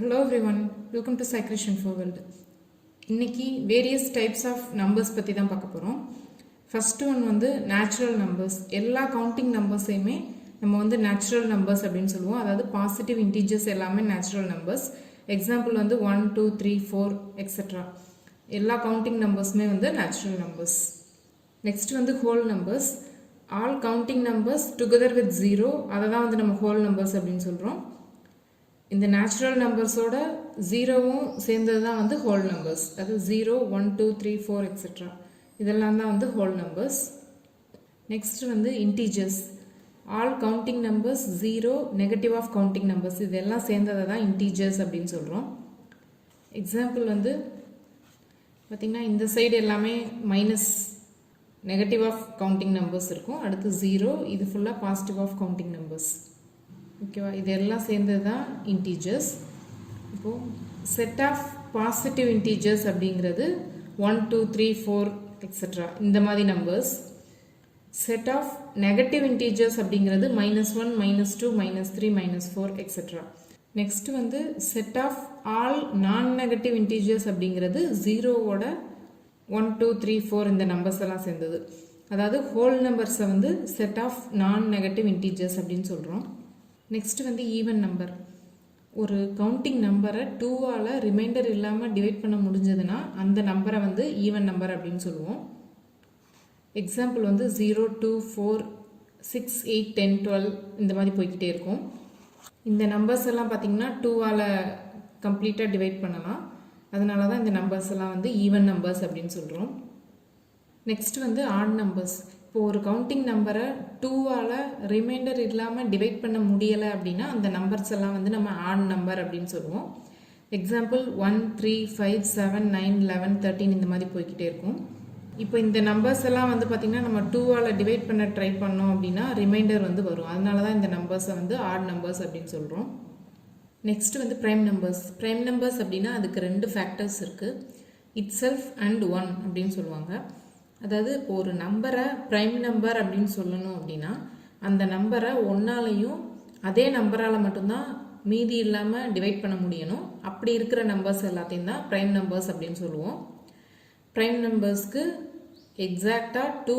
Hello everyone, welcome to Krish Info World. இன்னைக்கு various types of numbers பற்றி தான் பார்க்க போகிறோம். ஃபர்ஸ்ட் ஒன் வந்து நேச்சுரல் நம்பர்ஸ். எல்லா கவுண்டிங் நம்பர்ஸையுமே நம்ம வந்து நேச்சுரல் நம்பர்ஸ் அப்படின்னு சொல்லுவோம். அதாவது பாசிட்டிவ் இன்டீஜர்ஸ் எல்லாமே நேச்சுரல் நம்பர்ஸ். எக்ஸாம்பிள் வந்து 1, 2, 3, 4 எக்ஸெட்ரா. எல்லா கவுண்டிங் நம்பர்ஸுமே வந்து நேச்சுரல் நம்பர்ஸ். நெக்ஸ்ட் வந்து whole numbers. All counting numbers together with 0 அதை தான் வந்து நம்ம ஹோல் நம்பர்ஸ் அப்படின்னு சொல்கிறோம். இந்த நேச்சுரல் நம்பர்ஸோட ஜீரோவும் சேர்ந்தது தான் வந்து ஹோல் நம்பர்ஸ். அது 0, 1, 2, 3, 4 எக்ஸெட்ரா இதெல்லாம் தான் வந்து ஹோல் நம்பர்ஸ். நெக்ஸ்ட் வந்து integers. All counting numbers 0, negative of counting numbers இதெல்லாம் சேர்ந்ததை தான் இன்டீஜர்ஸ் அப்படின்னு சொல்கிறோம். எக்ஸாம்பிள் வந்து பார்த்திங்கன்னா இந்த சைடு எல்லாமே minus negative of counting numbers இருக்கும். அடுத்து 0, இது ஃபுல்லாக பாசிட்டிவ் ஆஃப் கவுண்டிங் நம்பர்ஸ். ஓகேவா, இதெல்லாம் சேர்ந்தது தான் இன்டீஜர்ஸ். இப்போது செட் ஆஃப் பாசிட்டிவ் இன்டீஜர்ஸ் அப்படிங்கிறது 1, 2, 3, 4 எக்ஸெட்ரா இந்த மாதிரி numbers. Set of negative integers அப்படிங்கிறது -1, -2, -3, -4 எக்ஸெட்ரா. நெக்ஸ்ட் வந்து set of all non negative integers அப்படிங்கிறது 0வோட 1, 2, 3, 4 இந்த நம்பர்ஸ் எல்லாம் சேர்ந்தது. அதாவது ஹோல் நம்பர்ஸை வந்து செட் ஆஃப் நான் நெகட்டிவ் இன்டீஜர்ஸ் அப்படின்னு சொல்கிறோம். நெக்ஸ்ட் வந்து ஈவன் நம்பர். ஒரு கவுண்டிங் நம்பரை 2ஆல் ரிமைண்டர் இல்லாமல் டிவைட் பண்ண முடிஞ்சதுன்னா அந்த நம்பரை வந்து ஈவன் நம்பர் அப்படின்னு சொல்லுவோம். எக்ஸாம்பிள் வந்து 0, 2, 4, 6, 8, 10, 12 இந்த மாதிரி போய்கிட்டே இருக்கும். இந்த நம்பர்ஸ் எல்லாம் பார்த்திங்கன்னா 2ஆல் கம்ப்ளீட்டாக டிவைட் பண்ணலாம். அதனால தான் இந்த நம்பர்ஸ் எல்லாம் வந்து ஈவன் நம்பர்ஸ் அப்படின்னு சொல்கிறோம். நெக்ஸ்ட் வந்து ஆட் நம்பர்ஸ். இப்போ ஒரு கவுண்டிங் நம்பரை 2ஆல் ரிமைண்டர் இல்லாமல் டிவைட் பண்ண முடியலை அப்படின்னா அந்த நம்பர்ஸ் எல்லாம் வந்து நம்ம ஆட் நம்பர் அப்படின்னு சொல்லுவோம். எக்ஸாம்பிள் 1, 3, 5, 7, 9, 11, 13 இந்த மாதிரி போய்கிட்டே இருக்கும். இப்போ இந்த நம்பர்ஸ் எல்லாம் வந்து பார்த்திங்கன்னா நம்ம 2ஆல் டிவைட் பண்ண ட்ரை பண்ணோம் அப்படின்னா ரிமைண்டர் வந்து வரும். அதனால தான் இந்த நம்பர்ஸை வந்து ஆட் நம்பர்ஸ் அப்படின்னு சொல்கிறோம். நெக்ஸ்ட் வந்து ப்ரைம் நம்பர்ஸ். ப்ரைம் நம்பர்ஸ் அப்படின்னா அதுக்கு 2 ஃபேக்டர்ஸ் இருக்குது. இட் செல்ஃப் அண்ட் 1 அப்படின்னு சொல்லுவாங்க. அதாவது இப்போ ஒரு நம்பரை ப்ரைம் நம்பர் அப்படின்னு சொல்லணும் அப்படின்னா அந்த நம்பரை 1ஆலையும் அதே நம்பரால் மட்டும்தான் மீதி இல்லாமல் டிவைட் பண்ண முடியணும். அப்படி இருக்கிற நம்பர்ஸ் எல்லாத்தையும் தான் ப்ரைம் நம்பர்ஸ் அப்படின்னு சொல்லுவோம். ப்ரைம் நம்பர்ஸ்க்கு எக்ஸாக்டாக 2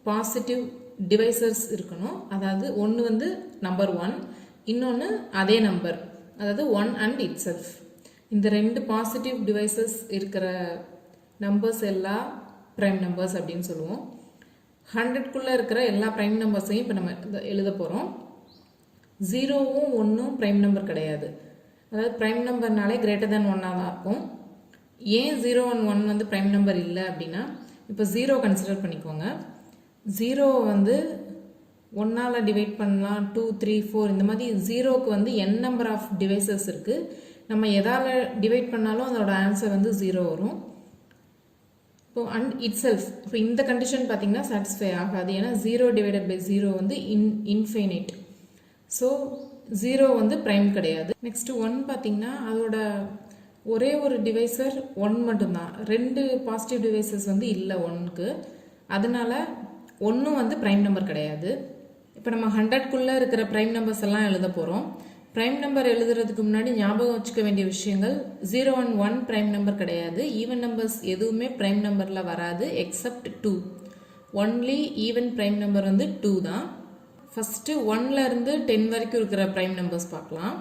பாசிட்டிவ் டிவைசர்ஸ் இருக்கணும். அதாவது ஒன்று வந்து நம்பர் 1, இன்னொன்று அதே நம்பர், அதாவது 1 அண்ட் இட் செல்ஃப். இந்த 2 பாசிட்டிவ் டிவைசஸ் இருக்கிற நம்பர்ஸ் எல்லாம் ப்ரைம் நம்பர்ஸ் அப்படின்னு சொல்லுவோம். 100க்குள்ளே இருக்கிற எல்லா ப்ரைம் நம்பர்ஸையும் இப்போ நம்ம எழுத போகிறோம். 0வும் 1ம் ப்ரைம் நம்பர் கிடையாது. அதாவது ப்ரைம் நம்பர்னாலே கிரேட்டர் தேன் 1ஆக தான் இருக்கும். ஏன் 0 and 1 வந்து ப்ரைம் நம்பர் இல்லை அப்படின்னா, இப்போ 0 கன்சிடர் பண்ணிக்கோங்க. 0 வந்து 1ஆல் டிவைட் பண்ணலாம், 2, 3, 4 இந்த மாதிரி 0க்கு வந்து n நம்பர் ஆஃப் டிவைசஸ் இருக்குது. நம்ம எதால் டிவைட் பண்ணாலும் அதோட ஆன்சர் வந்து 0 வரும். இப்போ அண்ட் இட் செல்ஃப், இப்போ இந்த கண்டிஷன் பார்த்திங்கன்னா சாட்டிஸ்ஃபை ஆகாது. ஏன்னா 0 டிவைடட் பை 0 வந்து இன்ஃபைனைட். ஸோ 0 வந்து ப்ரைம் கிடையாது. நெக்ஸ்ட்டு 1 பார்த்திங்கன்னா அதோட ஒரே ஒரு டிவைசர் 1 மட்டும்தான். 2 பாசிட்டிவ் டிவைசஸ் வந்து இல்லை 1க்கு. அதனால 1 வந்து ப்ரைம் நம்பர் கிடையாது. இப்போ நம்ம 100க்குள்ளே இருக்கிற ப்ரைம் நம்பர்ஸ் எல்லாம் எழுத போகிறோம். ப்ரைம் நம்பர் எழுதுறதுக்கு முன்னாடி ஞாபகம் வச்சுக்க வேண்டிய விஷயங்கள், 0 and 1 ப்ரைம் நம்பர் கிடையாது. ஈவன் நம்பர்ஸ் எதுவுமே ப்ரைம் நம்பரில் வராது accept 2. Only even prime number வந்து 2 தான். ஃபஸ்ட்டு 1லேருந்து 10 வரைக்கும் இருக்கிற ப்ரைம் நம்பர்ஸ் பார்க்கலாம்.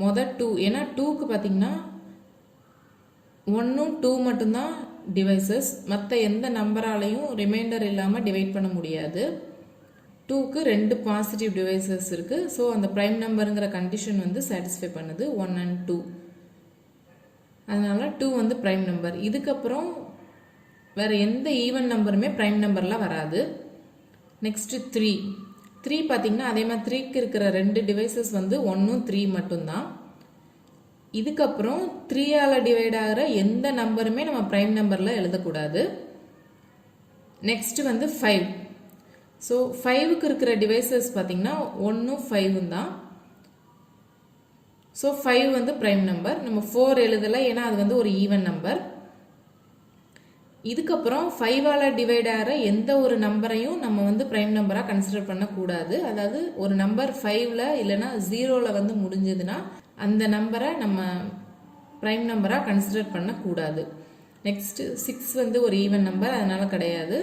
மொதல் 2, ஏன்னா 2க்கு பார்த்திங்கன்னா 1ம் 2 மட்டும்தான் டிவைசஸ். மற்ற எந்த நம்பராலையும் ரிமைண்டர் இல்லாமல் டிவைட் பண்ண முடியாது. 2க்கு 2 பாசிட்டிவ் டிவைசஸ் இருக்குது. ஸோ அந்த ப்ரைம் நம்பருங்கிற கண்டிஷன் வந்து சாட்டிஸ்ஃபை பண்ணுது 1 and 2. அதனால 2 வந்து ப்ரைம் நம்பர். இதுக்கப்புறம் வேறு எந்த ஈவன் நம்பருமே ப்ரைம் நம்பரில் வராது. நெக்ஸ்ட்டு 3 பார்த்திங்கன்னா அதே மாதிரி 3க்கு இருக்கிற 2 டிவைசஸ் வந்து 1ம் 3 மட்டும்தான். இதுக்கப்புறம் 3ஆல் டிவைட் ஆகிற எந்த நம்பருமே நம்ம ப்ரைம் நம்பரில் எழுதக்கூடாது. நெக்ஸ்ட்டு வந்து 5. ஸோ 5க்கு இருக்கிற டிவைசஸ் பார்த்திங்கன்னா 1ம் 5ம் தான். ஸோ 5 வந்து ப்ரைம் நம்பர். நம்ம 4 எழுதலை, ஏன்னா அது வந்து ஒரு ஈவன் நம்பர். இதுக்கப்புறம் 5ஆல் டிவைட் ஆகிற எந்த ஒரு நம்பரையும் நம்ம வந்து ப்ரைம் நம்பராக கன்சிடர் பண்ணக்கூடாது. அதாவது ஒரு நம்பர் 5ல் இல்லைனா 0ல் வந்து முடிஞ்சதுன்னா அந்த நம்பரை நம்ம ப்ரைம் நம்பராக கன்சிடர் பண்ணக்கூடாது. நெக்ஸ்ட்டு 6 வந்து ஒரு ஈவன் நம்பர், அதனால் கிடையாது.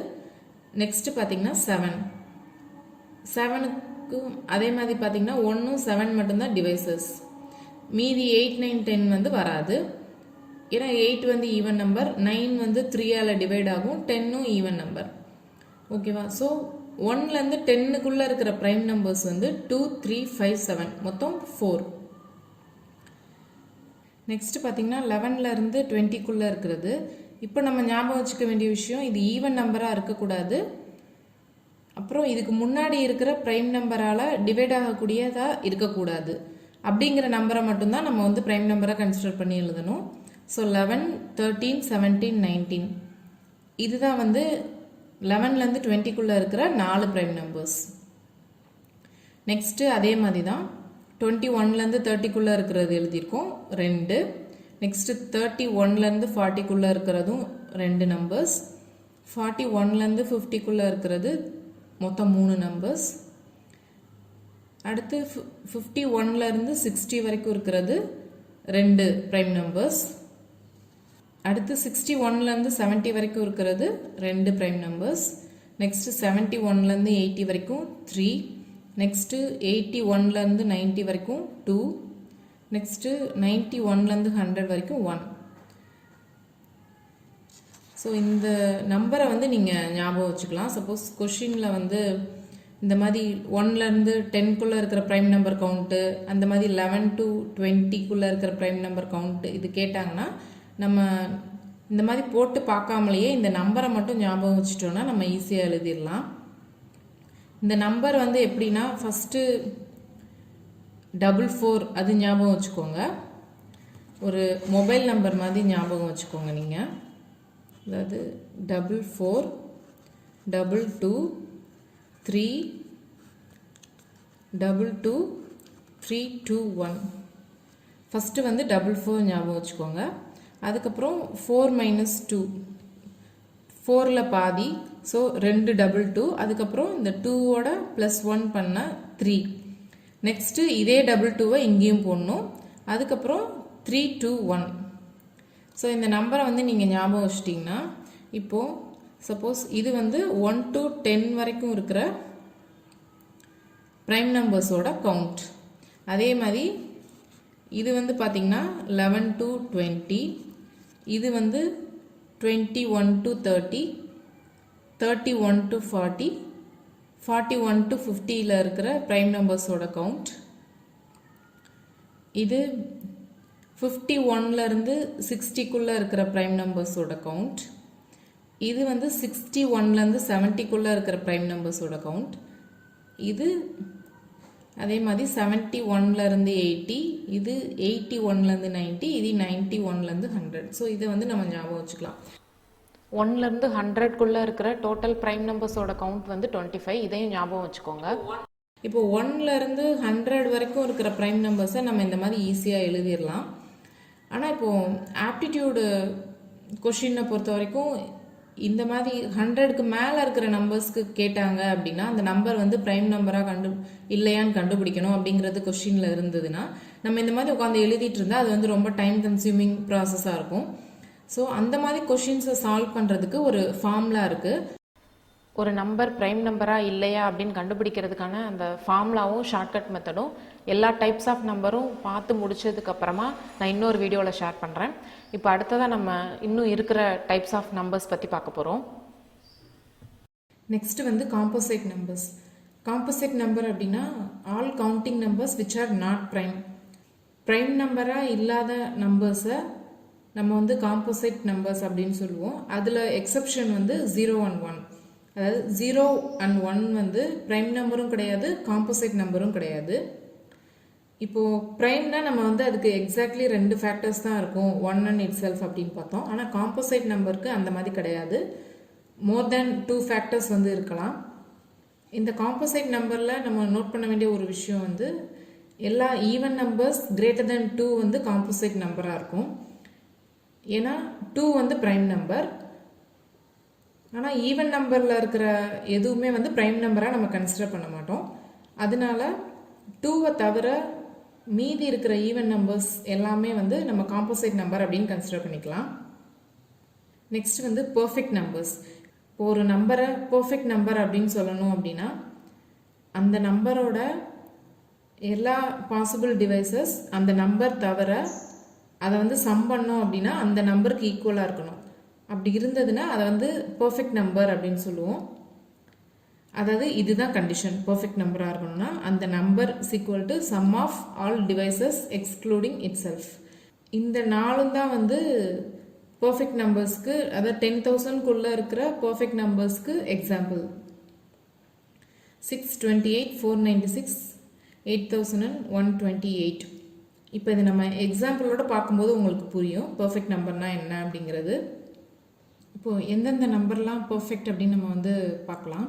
நெக்ஸ்ட்டு பார்த்தீங்கன்னா 7. 7க்கும் அதே மாதிரி பார்த்தீங்கன்னா 1ம் 7 மட்டும்தான் டிவைசஸ். மீதி 8, 9, 10 வந்து வராது. ஏன்னா 8 வந்து ஈவன் நம்பர், 9 வந்து 3ஆல் டிவைட் ஆகும், 10ம் ஈவன் நம்பர். ஓகேவா? ஸோ 1லேருந்து 10க்குள்ளே இருக்கிற ப்ரைம் நம்பர்ஸ் வந்து 2, 3, 5, 7 மொத்தம் 4. நெக்ஸ்ட் பார்த்தீங்கன்னா 11லேருந்து 20க்குள்ளே இருக்கிறது. இப்போ நம்ம ஞாபகம் வச்சுக்க வேண்டிய விஷயம், இது ஈவன் நம்பராக இருக்கக்கூடாது. அப்புறம் இதுக்கு முன்னாடி இருக்கிற ப்ரைம் நம்பரால் டிவைட் ஆகக்கூடியதாக இருக்கக்கூடாது. அப்படிங்கிற நம்பரை மட்டும்தான் நம்ம வந்து ப்ரைம் நம்பராக கன்சிடர் பண்ணி எழுதணும். ஸோ 11, 13, 17, 19 இதுதான் வந்து 11லேருந்து 20க்குள்ளே இருக்கிற 4 ப்ரைம் நம்பர்ஸ். நெக்ஸ்ட்டு அதே மாதிரி தான் 21லேருந்து 30க்குள்ளே இருக்கிறது எழுதியிருக்கோம் 2. நெக்ஸ்ட்டு 31லேருந்து 40க்குள்ளே இருக்கிறதும் 2 நம்பர்ஸ். 41லேருந்து 50க்குள்ளே இருக்கிறது மொத்தம் 3 நம்பர்ஸ். அடுத்து 51லேருந்து 60 வரைக்கும் இருக்கிறது 2 ப்ரைம் நம்பர்ஸ். அடுத்து 61லேருந்து 70 வரைக்கும் இருக்கிறது 2 ப்ரைம் நம்பர்ஸ். நெக்ஸ்ட்டு 71லேருந்து 80 வரைக்கும் 3. நெக்ஸ்ட்டு 81லேருந்து 90 வரைக்கும் 2. நெக்ஸ்ட்டு 91லேருந்து 100 வரைக்கும் 1. ஸோ இந்த நம்பரை வந்து நீங்கள் ஞாபகம் வச்சுக்கலாம். சப்போஸ் கொஷினில் வந்து இந்த மாதிரி 1லேருந்து 10க்குள்ளே இருக்கிற ப்ரைம் நம்பர் கவுண்ட்டு, அந்த மாதிரி 11 to 20க்குள்ளே இருக்கிற ப்ரைம் நம்பர் கவுண்ட்டு இது கேட்டாங்கன்னா நம்ம இந்த மாதிரி போட்டு பார்க்காமலேயே இந்த நம்பரை மட்டும் ஞாபகம் வச்சுட்டோன்னா நம்ம ஈஸியாக எழுதிடலாம். இந்த நம்பர் வந்து எப்படின்னா, ஃபஸ்ட்டு 44 அது ஞாபகம் வச்சுக்கோங்க. ஒரு மொபைல் நம்பர் மாதிரி ஞாபகம் வச்சுக்கோங்க நீங்கள். அதாவது 44 22 3 22 3 2 1. ஃபஸ்ட்டு வந்து 44 ஞாபகம் வச்சுக்கோங்க. அதுக்கப்புறம் 4 - 2 4ல் பாதி, ஸோ 2 22. அதுக்கப்புறம் இந்த 2ஓட +1 பண்ண 3. நெக்ஸ்ட்டு இதே 22வை இங்கேயும் போடணும். அதுக்கப்புறம் 3 2 1. ஸோ இந்த நம்பரை வந்து நீங்கள் ஞாபகம் வச்சிட்டிங்கன்னா, இப்போது சப்போஸ் இது வந்து 1 to 10 வரைக்கும் இருக்கிற ப்ரைம் நம்பர்ஸோட கவுண்ட். அதே மாதிரி இது வந்து பார்த்திங்கன்னா 11 to 20, இது வந்து 21 to 30, 31 to 40, 41 to 50ல் இருக்கிற ப்ரைம் நம்பர்ஸோட கவுண்ட். இது 51லேருந்து 60க்குள்ளே இருக்கிற ப்ரைம் நம்பர்ஸோட கவுண்ட். இது வந்து 61லேருந்து 70க்குள்ளே இருக்கிற ப்ரைம் நம்பர்ஸோட கவுண்ட். இது அதே மாதிரி 71லேருந்து 80, இது 81லேருந்து 90, இது 91லேருந்து 100. ஸோ இதை வந்து நம்ம ஞாபகம் வச்சுக்கலாம். 1லேருந்து 100க்குள்ளே இருக்கிற டோட்டல் ப்ரைம் நம்பர்ஸோட கவுண்ட் வந்து 25. இதையும் ஞாபகம் வச்சுக்கோங்க. இப்போ 1லேருந்து 100 வரைக்கும் இருக்கிற ப்ரைம் நம்பர்ஸை நம்ம இந்த மாதிரி ஈஸியாக எழுதிடலாம். ஆனால் இப்போது ஆப்டிடியூடு கொஷினை பொறுத்த வரைக்கும் இந்த மாதிரி 100க்கு மேலே இருக்கிற நம்பர்ஸ்க்கு கேட்டாங்க அப்படின்னா அந்த நம்பர் வந்து ப்ரைம் நம்பராக இல்லையான்னு கண்டுபிடிக்கணும் அப்படிங்கிறது கொஷினில் இருந்ததுன்னா நம்ம இந்த மாதிரி உட்காந்து எழுதிட்டு இருந்தால் அது வந்து ரொம்ப டைம் கன்சியூமிங் ப்ராசஸாக இருக்கும். ஸோ அந்த மாதிரி கொஷின்ஸை சால்வ் பண்ணுறதுக்கு ஒரு ஃபார்முலா இருக்குது. ஒரு நம்பர் ப்ரைம் நம்பராக இல்லையா அப்படின்னு கண்டுபிடிக்கிறதுக்கான அந்த ஃபார்முலாவும் ஷார்ட்கட் மெத்தடும் எல்லா டைப்ஸ் ஆஃப் நம்பரும் பார்த்து முடிச்சதுக்கப்புறமா நான் இன்னொரு வீடியோவில் ஷேர் பண்ணுறேன். இப்போ அடுத்ததாக நம்ம இன்னும் இருக்கிற டைப்ஸ் ஆஃப் நம்பர்ஸ் பற்றி பார்க்க போகிறோம். நெக்ஸ்ட் வந்து காம்போசைட் நம்பர்ஸ். காம்போசைட் நம்பர் அப்படின்னா all counting numbers which are not prime. Prime நம்பராக இல்லாத நம்பர்ஸை நம்ம வந்து காம்போசைட் நம்பர்ஸ் அப்படின்னு சொல்லுவோம். அதில் எக்ஸப்ஷன் வந்து 0 and 1. அதாவது 0 and 1 வந்து ப்ரைம் நம்பரும் கிடையாது, காம்போசைட் நம்பரும் கிடையாது. இப்போது ப்ரைம்னா நம்ம வந்து அதுக்கு எக்ஸாக்ட்லி 2 ஃபேக்டர்ஸ் தான் இருக்கும், 1 and itself அப்படின்னு பார்த்தோம். ஆனால் காம்போசைட் நம்பருக்கு அந்த மாதிரி கிடையாது, மோர் தேன் 2 ஃபேக்டர்ஸ் வந்து இருக்கலாம். இந்த காம்போசைட் நம்பரில் நம்ம நோட் பண்ண வேண்டிய ஒரு விஷயம் வந்து எல்லா ஈவன் நம்பர்ஸ் greater than 2 வந்து காம்போசைட் நம்பராக இருக்கும். ஏன்னா 2 வந்து ப்ரைம் நம்பர். ஆனால் ஈவன் நம்பரில் இருக்கிற எதுவுமே வந்து ப்ரைம் நம்பராக நம்ம கன்சிடர் பண்ண மாட்டோம். அதனால 2வை தவிர மீதி இருக்கிற ஈவன் நம்பர்ஸ் எல்லாமே வந்து நம்ம காம்போசைட் நம்பர் அப்படின்னு கன்சிடர் பண்ணிக்கலாம். நெக்ஸ்ட் வந்து பர்ஃபெக்ட் நம்பர்ஸ். இப்போ ஒரு நம்பரை பர்ஃபெக்ட் நம்பர் அப்படின்னு சொல்லணும் அப்படின்னா அந்த நம்பரோட எல்லா பாசிபிள் டிவைசஸ் அந்த நம்பர் தவிர அதை வந்து சம் பண்ணோம் அப்படின்னா அந்த நம்பருக்கு ஈக்குவலாக இருக்கணும். அப்படி இருந்ததுன்னா அதை வந்து பர்ஃபெக்ட் நம்பர் அப்படின்னு சொல்லுவோம். அதாவது இதுதான் கண்டிஷன். பர்ஃபெக்ட் நம்பராக இருக்கணும்னா அந்த number is equal to sum of all divisors excluding itself. இந்த நாலும் தான் வந்து பர்ஃபெக்ட் நம்பர்ஸ்க்கு, அதாவது 10,000க்குள்ளே இருக்கிற பர்ஃபெக்ட் நம்பர்ஸ்க்கு எக்ஸாம்பிள். 628, 496, 8,128. இப்போ இது நம்ம எக்ஸாம்பிளோட பார்க்கும்போது உங்களுக்கு புரியும் பர்ஃபெக்ட் நம்பர்னா என்ன அப்படிங்கிறது. இப்போது எந்தெந்த நம்பர்லாம் பர்ஃபெக்ட் அப்படின்னு நம்ம வந்து பார்க்கலாம்.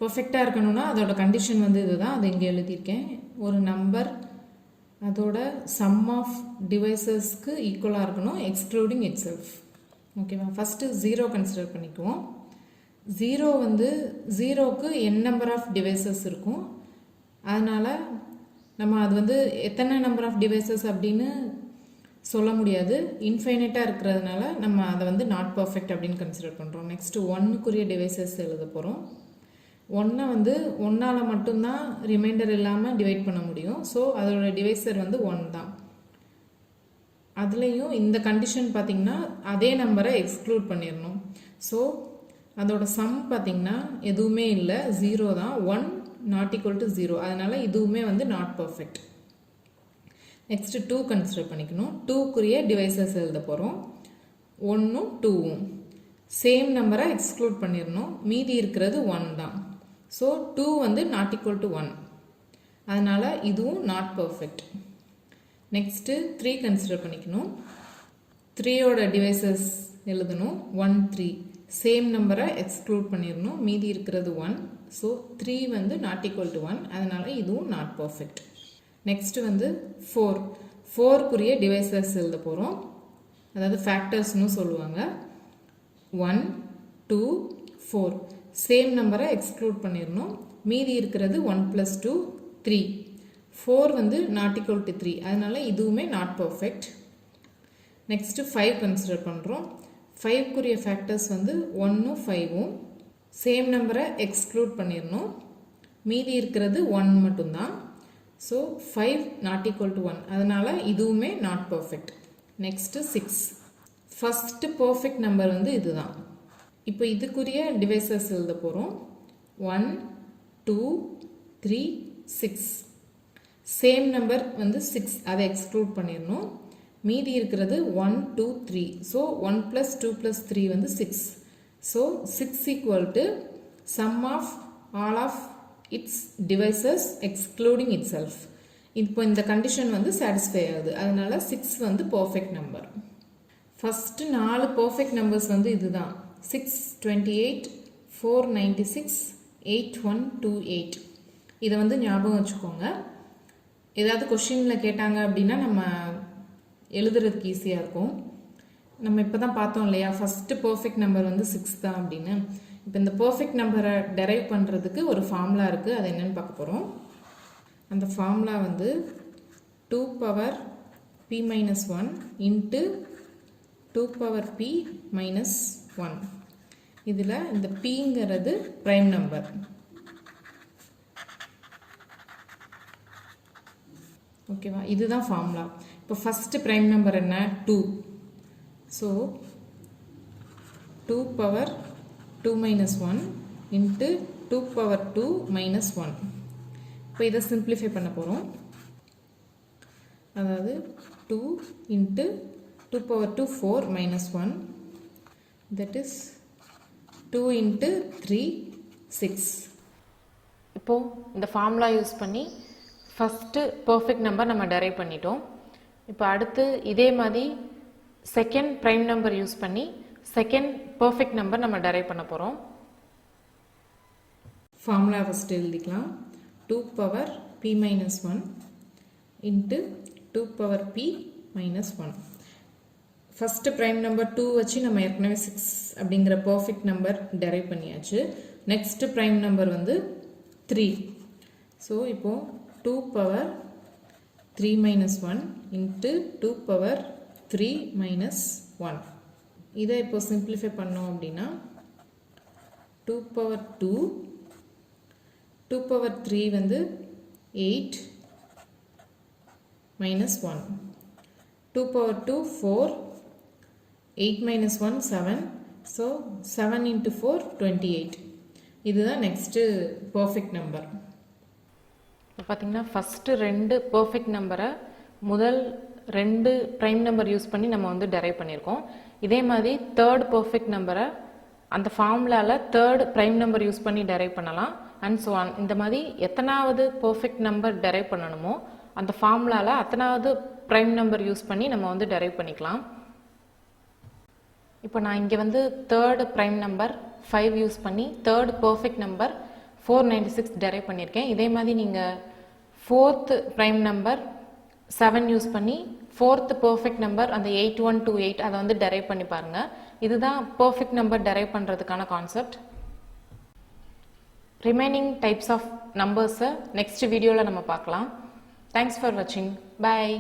பர்ஃபெக்டாக இருக்கணும்னா அதோட கண்டிஷன் வந்து இதுதான், அது இங்கே எழுதியிருக்கேன். ஒரு நம்பர் அதோட சம் ஆஃப் டிவைசஸ்க்கு ஈக்குவலாக இருக்கணும் எக்ஸ்க்ளூடிங் இட் செல்ஃப். ஓகேவா? ஃபஸ்ட்டு 0 கன்சிடர் பண்ணிக்குவோம். 0 வந்து 0க்கு n நம்பர் ஆஃப் டிவைசஸ் இருக்கும். அதனால் நம்ம அது வந்து எத்தனை நம்பர் ஆஃப் டிவைசஸ் அப்படின்னு சொல்ல முடியாது. இன்ஃபைனைட்டாக இருக்கிறதுனால நம்ம அதை வந்து நாட் பர்ஃபெக்ட் அப்படின்னு கன்சிடர் பண்ணுறோம். நெக்ஸ்ட்டு 1க்குரிய டிவைசஸ் எழுத போகிறோம். 1 வந்து 1ஆல் மட்டும்தான் ரிமைண்டர் இல்லாமல் டிவைட் பண்ண முடியும். ஸோ அதோட டிவைசர் வந்து 1 தான். அதுலேயும் இந்த கண்டிஷன் பார்த்திங்கன்னா அதே நம்பரை எக்ஸ்க்ளூட் பண்ணிடணும். ஸோ அதோட சம் பார்த்திங்கன்னா எதுவுமே இல்லை, 0 தான். 1 நாட் ஈக்குவல் டு 0. அதனால் இதுவுமே வந்து நாட் பர்ஃபெக்ட். நெக்ஸ்ட்டு 2 கன்சிடர் பண்ணிக்கணும். 2க்குரிய டிவைசஸ் எழுத போகிறோம். 1ம் 2ம் சேம் நம்பரை எக்ஸ்க்ளூட் பண்ணிடணும். மீதி இருக்கிறது 1 தான். ஸோ 2 வந்து நாட் ஈக்குவல் டு 1. அதனால் இதுவும் நாட் பர்ஃபெக்ட். நெக்ஸ்ட்டு 3 கன்சிடர் பண்ணிக்கணும். 3யோட டிவைசஸ் எழுதணும். 1, 3 சேம் நம்பரை எக்ஸ்க்ளூட் பண்ணிடணும். மீதி இருக்கிறது 1. ஸோ 3 வந்து நாட் ஈக்குவல் டு 1. அதனால் இதுவும் நாட் பர்ஃபெக்ட். நெக்ஸ்ட்டு வந்து 4க்குரிய டிவைசஸ் எழுத போகிறோம். அதாவது ஃபேக்டர்ஸ்னு சொல்லுவாங்க. 1, 2, 4 சேம் நம்பரை எக்ஸ்க்ளூட் பண்ணிடணும். மீதி இருக்கிறது 1 + 2, 3. 4 வந்து நாட் ஈக்குவல் டு 3. அதனால் இதுவுமே நாட் பர்ஃபெக்ட். நெக்ஸ்ட்டு 5 கன்சிடர் பண்ணுறோம். 5க்குரிய ஃபேக்டர்ஸ் வந்து 1ம் 5ம் சேம் நம்பரை எக்ஸ்க்ளூட் பண்ணிடணும். மீதி இருக்கிறது 1 மட்டும்தான். So 5 not equal to 1. அதனால் இதுவுமே not perfect. Next 6. First perfect number வந்து இதுதான். இப்போ இதுக்குரிய டிவைசஸ் எழுத போகிறோம். 1, 2, 3, 6 சேம் நம்பர் வந்து 6, அதை எக்ஸ்க்ளூட் பண்ணிடணும். மீதி இருக்கிறது 1, 2, 3. ஸோ 1 + 2 + 3 வந்து 6. So 6 equal to sum of all of its divisors excluding itself. இப்போ இந்த கண்டிஷன் வந்து சாட்டிஸ்ஃபை ஆகுது. அதனால 6 வந்து perfect number. First 4 perfect numbers வந்து இதுதான். 628, 496, 8128. இதை வந்து ஞாபகம் வச்சுக்கோங்க. ஏதாவது கொஷினில் கேட்டாங்க அப்படின்னா நம்ம எழுதுறதுக்கு ஈஸியாக இருக்கும். நம்ம இப்போ தான் பார்த்தோம் இல்லையா, ஃபஸ்ட்டு பர்ஃபெக்ட் நம்பர் வந்து 6 தான் அப்படின்னு. இப்போ இந்த பர்ஃபெக்ட் நம்பரை டெரைவ் பண்ணுறதுக்கு ஒரு ஃபார்முலா இருக்குது. அது என்னென்னு பார்க்க போகிறோம். அந்த ஃபார்முலா வந்து 2p - 1 இன்ட்டு 2p - 1. இதில் இந்த pங்கிறது ப்ரைம் நம்பர். ஓகேவா? இதுதான் ஃபார்முலா. இப்போ ஃபஸ்ட்டு ப்ரைம் நம்பர் என்ன? 2. So 2p2 - 1 into 2p2 - 1. இப்போ இதை சிம்பிளிஃபை பண்ண போகிறோம். அதாவது 2 into 2p2 4 - 1, that is 2 into 3 6. இப்போது இந்த ஃபார்முலா யூஸ் பண்ணி ஃபஸ்ட்டு பர்ஃபெக்ட் நம்பர் நம்ம டெரைவ் பண்ணிட்டோம். இப்போ அடுத்து இதே மாதிரி செகண்ட் ப்ரைம் நம்பர் யூஸ் பண்ணி செகண்ட் பர்ஃபெக்ட் நம்பர் நம்ம டெரைவ் பண்ண போகிறோம். ஃபார்முலா ஃபஸ்ட்டு எழுதிக்கலாம். 2p - 1 into 2p - 1. First prime number 2 வச்சு நம்ம ஏற்கனவே 6 அப்படிங்கிற பர்ஃபெக்ட் நம்பர் டெரைவ் பண்ணியாச்சு. நெக்ஸ்ட்டு ப்ரைம் நம்பர் வந்து 3. ஸோ இப்போது 2 power 3 minus 1 into 2 power 3 minus 1. இதை இப்போ simplify பண்ணோம் அப்படின்னா 2 power 2, 2 power 3 வந்து 8 minus 1. 2 power 2, 4, 8 minus 1, 7. So, 7 into 4, 28. இதுதான் next perfect number. இப்போ பார்த்தீங்கன்னா ஃபஸ்ட்டு 2 பர்ஃபெக்ட் நம்பரை முதல் 2 ப்ரைம் நம்பர் யூஸ் பண்ணி நம்ம வந்து டெரைவ் பண்ணியிருக்கோம். இதே மாதிரி தேர்ட் பர்ஃபெக்ட் நம்பரை அந்த ஃபார்முலாவில் தேர்ட் ப்ரைம் நம்பர் யூஸ் பண்ணி டெரைவ் பண்ணலாம் அண்ட் ஸோ ஆன். இந்த மாதிரி எத்தனாவது பர்ஃபெக்ட் நம்பர் டெரைவ் பண்ணணுமோ அந்த ஃபார்முலாவில் அத்தனாவது ப்ரைம் நம்பர் யூஸ் பண்ணி நம்ம வந்து டெரைவ் பண்ணிக்கலாம். இப்போ நான் இங்கே வந்து தேர்டு ப்ரைம் நம்பர் 5 யூஸ் பண்ணி தேர்ட் பர்ஃபெக்ட் நம்பர் 496 டெரைவ் பண்ணியிருக்கேன். இதே மாதிரி நீங்கள் ஃபோர்த்து ப்ரைம் நம்பர் 7 யூஸ் பண்ணி ஃபோர்த்து பர்ஃபெக்ட் நம்பர் அந்த 8128 அதை வந்து டெரைவ் பண்ணி பாருங்கள். இதுதான் பர்ஃபெக்ட் நம்பர் டெரைவ் பண்ணுறதுக்கான கான்செப்ட். ரிமைனிங் டைப்ஸ் ஆஃப் நம்பர்ஸை நெக்ஸ்ட் வீடியோவில் நம்ம பார்க்கலாம். Thanks for watching. Bye.